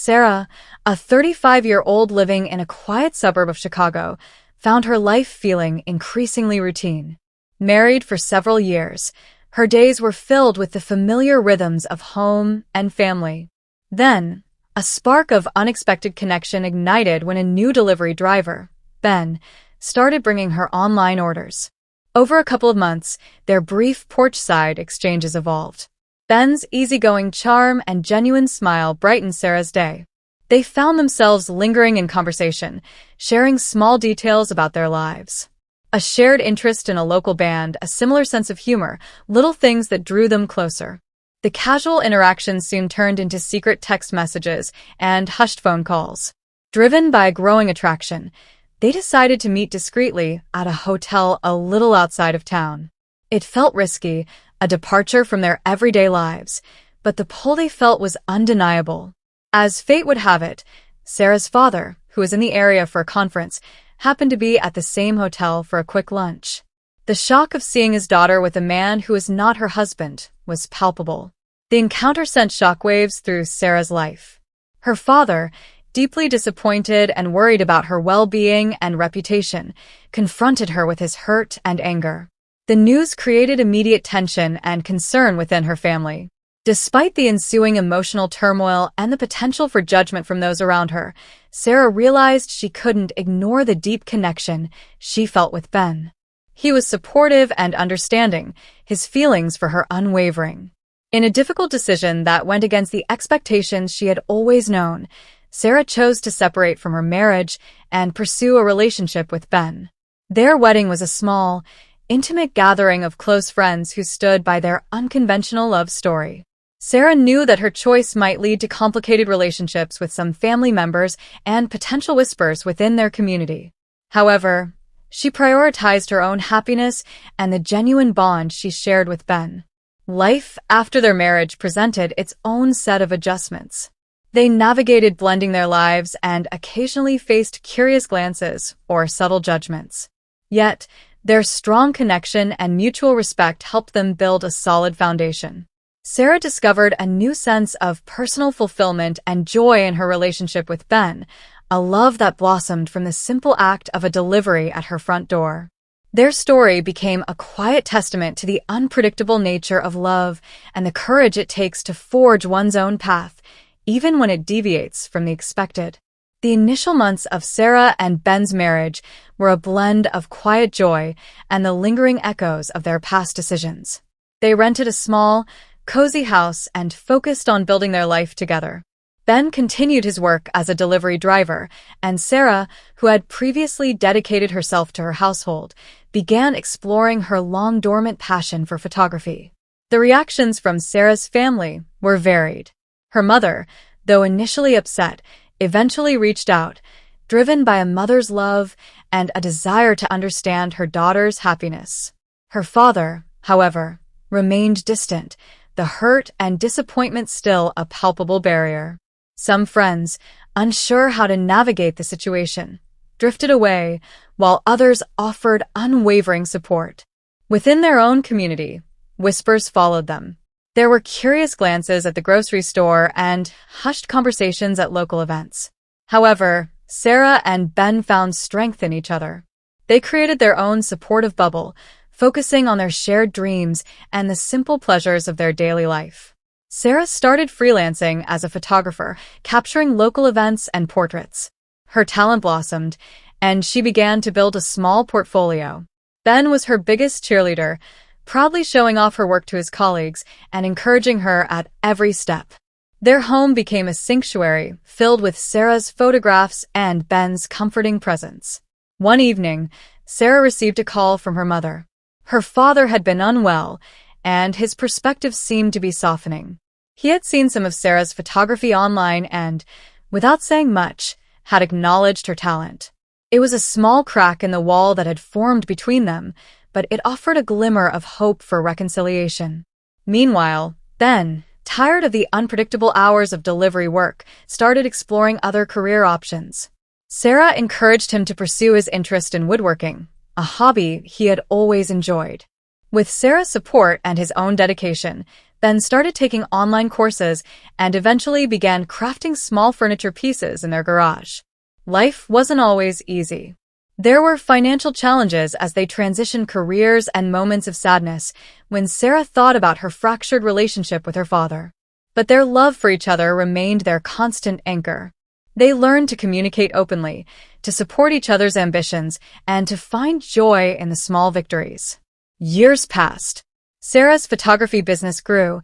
Sarah, a 35-year-old living in a quiet suburb of Chicago, found her life feeling increasingly routine. Married for several years, her days were filled with the familiar rhythms of home and family. Then, a spark of unexpected connection ignited when a new delivery driver, Ben, started bringing her online orders. Over a couple of months, their brief porch-side exchanges evolved. Ben's easygoing charm and genuine smile brightened Sarah's day. They found themselves lingering in conversation, sharing small details about their lives. A shared interest in a local band, a similar sense of humor, little things that drew them closer. The casual interactions soon turned into secret text messages and hushed phone calls. Driven by a growing attraction, they decided to meet discreetly at a hotel a little outside of town. It felt risky, a departure from their everyday lives, but the pull they felt was undeniable. As fate would have it, Sarah's father, who was in the area for a conference, happened to be at the same hotel for a quick lunch. The shock of seeing his daughter with a man who was not her husband was palpable. The encounter sent shockwaves through Sarah's life. Her father, deeply disappointed and worried about her well-being and reputation, confronted her with his hurt and anger. The news created immediate tension and concern within her family. Despite the ensuing emotional turmoil and the potential for judgment from those around her, Sarah realized she couldn't ignore the deep connection she felt with Ben. He was supportive and understanding, his feelings for her unwavering. In a difficult decision that went against the expectations she had always known, Sarah chose to separate from her marriage and pursue a relationship with Ben. Their wedding was a small, intimate gathering of close friends who stood by their unconventional love story. Sarah knew that her choice might lead to complicated relationships with some family members and potential whispers within their community. However, she prioritized her own happiness and the genuine bond she shared with Ben. Life after their marriage presented its own set of adjustments. They navigated blending their lives and occasionally faced curious glances or subtle judgments. Yet, their strong connection and mutual respect helped them build a solid foundation. Sarah discovered a new sense of personal fulfillment and joy in her relationship with Ben, a love that blossomed from the simple act of a delivery at her front door. Their story became a quiet testament to the unpredictable nature of love and the courage it takes to forge one's own path, even when it deviates from the expected. The initial months of Sarah and Ben's marriage were a blend of quiet joy and the lingering echoes of their past decisions. They rented a small, cozy house and focused on building their life together. Ben continued his work as a delivery driver, and Sarah, who had previously dedicated herself to her household, began exploring her long-dormant passion for photography. The reactions from Sarah's family were varied. Her mother, though initially upset, eventually reached out, driven by a mother's love and a desire to understand her daughter's happiness. Her father, however, remained distant, the hurt and disappointment still a palpable barrier. Some friends, unsure how to navigate the situation, drifted away, while others offered unwavering support. Within their own community, whispers followed them. There were curious glances at the grocery store and hushed conversations at local events. However, Sarah and Ben found strength in each other. They created their own supportive bubble, focusing on their shared dreams and the simple pleasures of their daily life. Sarah started freelancing as a photographer, capturing local events and portraits. Her talent blossomed, and she began to build a small portfolio. Ben was her biggest cheerleader, proudly showing off her work to his colleagues and encouraging her at every step. Their home became a sanctuary filled with Sarah's photographs and Ben's comforting presence. One evening, Sarah received a call from her mother. Her father had been unwell, and his perspective seemed to be softening. He had seen some of Sarah's photography online and, without saying much, had acknowledged her talent. It was a small crack in the wall that had formed between them, but it offered a glimmer of hope for reconciliation. Meanwhile, Ben, tired of the unpredictable hours of delivery work, started exploring other career options. Sarah encouraged him to pursue his interest in woodworking, a hobby he had always enjoyed. With Sarah's support and his own dedication, Ben started taking online courses and eventually began crafting small furniture pieces in their garage. Life wasn't always easy. There were financial challenges as they transitioned careers and moments of sadness when Sarah thought about her fractured relationship with her father. But their love for each other remained their constant anchor. They learned to communicate openly, to support each other's ambitions, and to find joy in the small victories. Years passed. Sarah's photography business grew,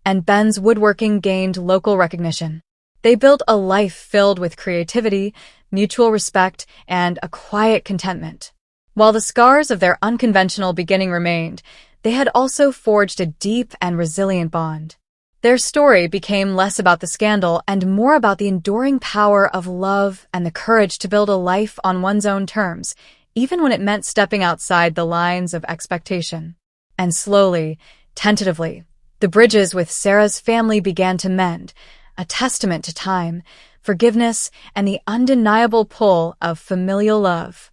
and Ben's woodworking gained local recognition. They built a life filled with creativity, mutual respect, and a quiet contentment. While the scars of their unconventional beginning remained, they had also forged a deep and resilient bond. Their story became less about the scandal and more about the enduring power of love and the courage to build a life on one's own terms, even when it meant stepping outside the lines of expectation. And slowly, tentatively, the bridges with Sarah's family began to mend, a testament to time, forgiveness, and the undeniable pull of familial love.